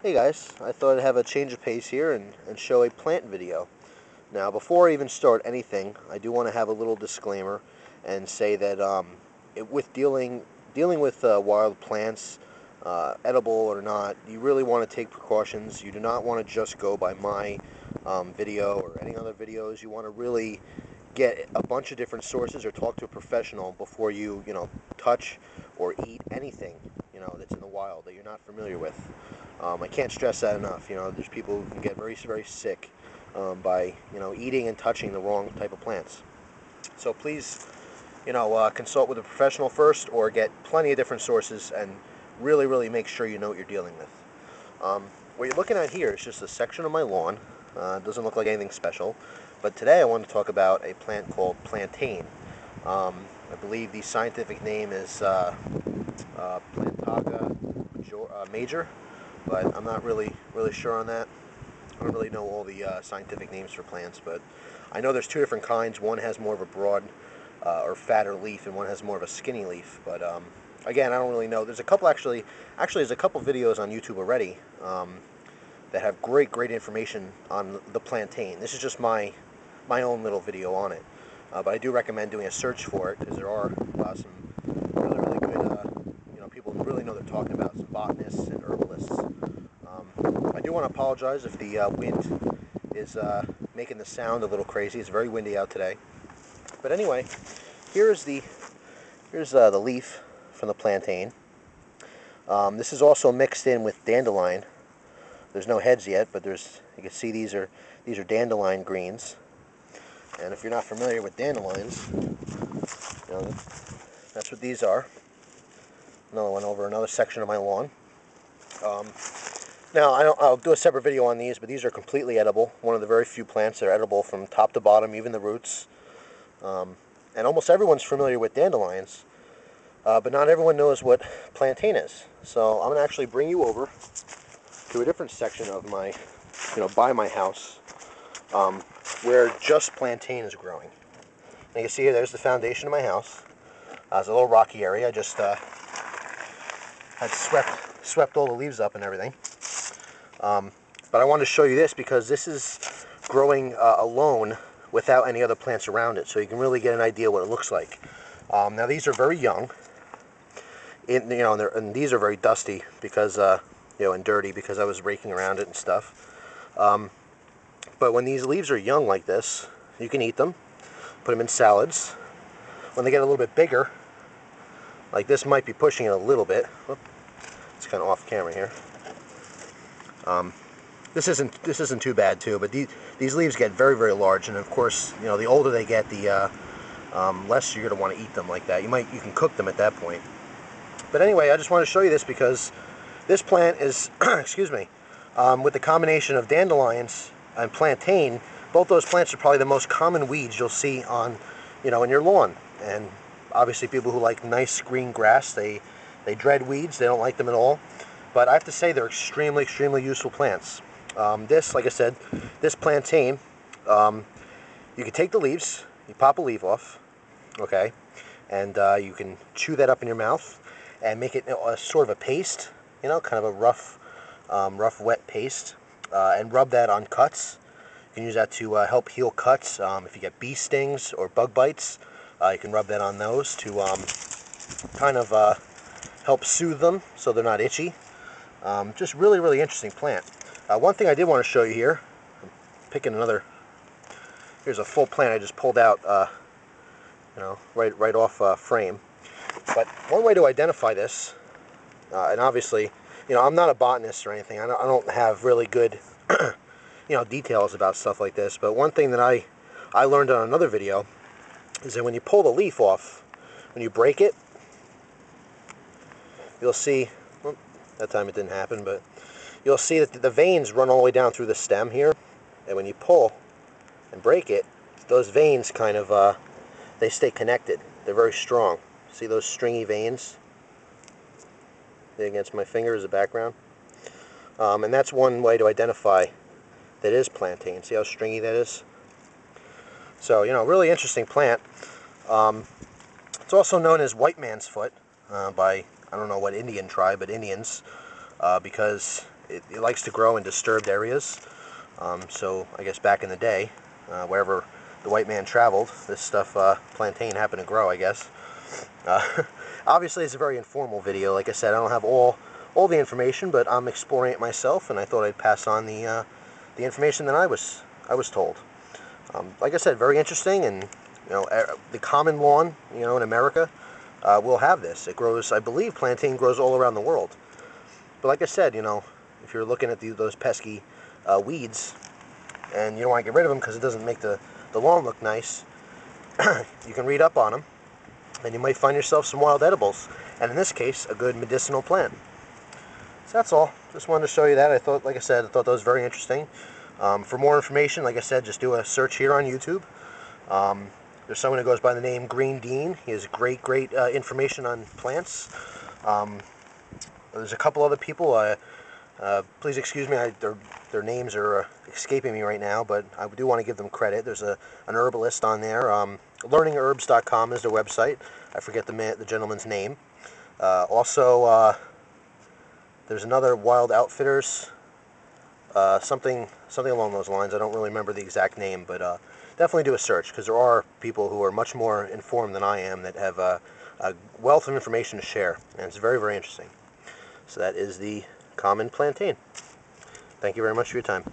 Hey guys, I thought I'd have a change of pace here and show a plant video. Now, before I even start anything, I do want to have a little disclaimer and say that with dealing with wild plants, edible or not, you really want to take precautions. You do not want to just go by my video or any other videos. You want to really get a bunch of different sources or talk to a professional before you touch or eat anything that's in the wild that you're not familiar with. I can't stress that enough. There's people who can get very, very sick by eating and touching the wrong type of plants. So please, consult with a professional first, or get plenty of different sources and really, really make sure you know what you're dealing with. What you're looking at here is just a section of my lawn. It doesn't look like anything special, but today I want to talk about a plant called plantain. I believe the scientific name is Plantain major, but I'm not really sure on that. I don't really know all the scientific names for plants, but I know there's two different kinds. One has more of a broad or fatter leaf, and one has more of a skinny leaf. But again, I don't really know. There's a couple actually there's a couple videos on YouTube already that have great information on the plantain. This is just my own little video on it, but I do recommend doing a search for it, because there are some really good people who really know what they're talking about, some botanists and herbalists. I do want to apologize if the wind is making the sound a little crazy. It's very windy out today. But anyway, here's the leaf from the plantain. This is also mixed in with dandelion. There's no heads yet, but you can see these are dandelion greens. And if you're not familiar with dandelions, that's what these are. Another one over another section of my lawn. Now, I'll do a separate video on these, but these are completely edible. One of the very few plants that are edible from top to bottom, even the roots. And almost everyone's familiar with dandelions, but not everyone knows what plantain is. So I'm going to actually bring you over to a different section of my, by my house, where just plantain is growing. And you can see here, there's the foundation of my house. It's a little rocky area. I just had swept all the leaves up and everything. But I wanted to show you this because this is growing alone without any other plants around it, so you can really get an idea what it looks like. Now these are very young, and these are very dusty because and dirty because I was raking around it and stuff. But when these leaves are young like this, you can eat them, put them in salads. When they get a little bit bigger, like this might be pushing it a little bit. Whoop, it's kind of off camera here. This isn't too bad too, but these leaves get very, very large, and of course, the older they get, the less you're going to want to eat them like that. You can cook them at that point. But anyway, I just want to show you this because this plant is, excuse me, with the combination of dandelions and plantain, both those plants are probably the most common weeds you'll see on, in your lawn. And obviously, people who like nice green grass, they dread weeds. They don't like them at all. But I have to say they're extremely, extremely useful plants. This, like I said, this plantain, you can take the leaves, you pop a leaf off, okay, and you can chew that up in your mouth and make it a sort of a paste, kind of a rough, wet paste, and rub that on cuts. You can use that to help heal cuts. If you get bee stings or bug bites, you can rub that on those to kind of help soothe them so they're not itchy. Just really, really interesting plant. One thing I did want to show you here, I'm picking another, here's a full plant I just pulled out, right off frame. But one way to identify this, and obviously, I'm not a botanist or anything. I don't have really good, details about stuff like this. But one thing that I learned on another video is that when you pull the leaf off, when you break it, you'll see, well, that time it didn't happen, but you'll see that the veins run all the way down through the stem here, and when you pull and break it, those veins kind of, they stay connected. They're very strong. See those stringy veins against my finger as a background? And that's one way to identify that is plantain. See how stringy that is? So, really interesting plant. It's also known as white man's foot by, I don't know what Indian tribe, but Indians. because it likes to grow in disturbed areas. So I guess back in the day, wherever the white man traveled, this stuff, plantain, happened to grow, I guess. Obviously, it's a very informal video. Like I said, I don't have all the information, but I'm exploring it myself, and I thought I'd pass on the information that I was told. Like I said, very interesting, and the common lawn, in America, will have this. It grows, I believe, plantain grows all around the world. But like I said, if you're looking at those pesky weeds, and you don't want to get rid of them because it doesn't make the lawn look nice, you can read up on them, and you might find yourself some wild edibles, and in this case, a good medicinal plant. So that's all. Just wanted to show you that. Like I said, I thought that was very interesting. For more information, like I said, just do a search here on YouTube. There's someone who goes by the name Green Dean. He has great information on plants. There's a couple other people. Please excuse me, their names are escaping me right now, but I do want to give them credit. There's an herbalist on there. Learningherbs.com is their website. I forget the gentleman's name. Also, there's another Wild Outfitters, something along those lines. I don't really remember the exact name, but definitely do a search, because there are people who are much more informed than I am that have a wealth of information to share, and it's very, very interesting. So that is the common plantain. Thank you very much for your time.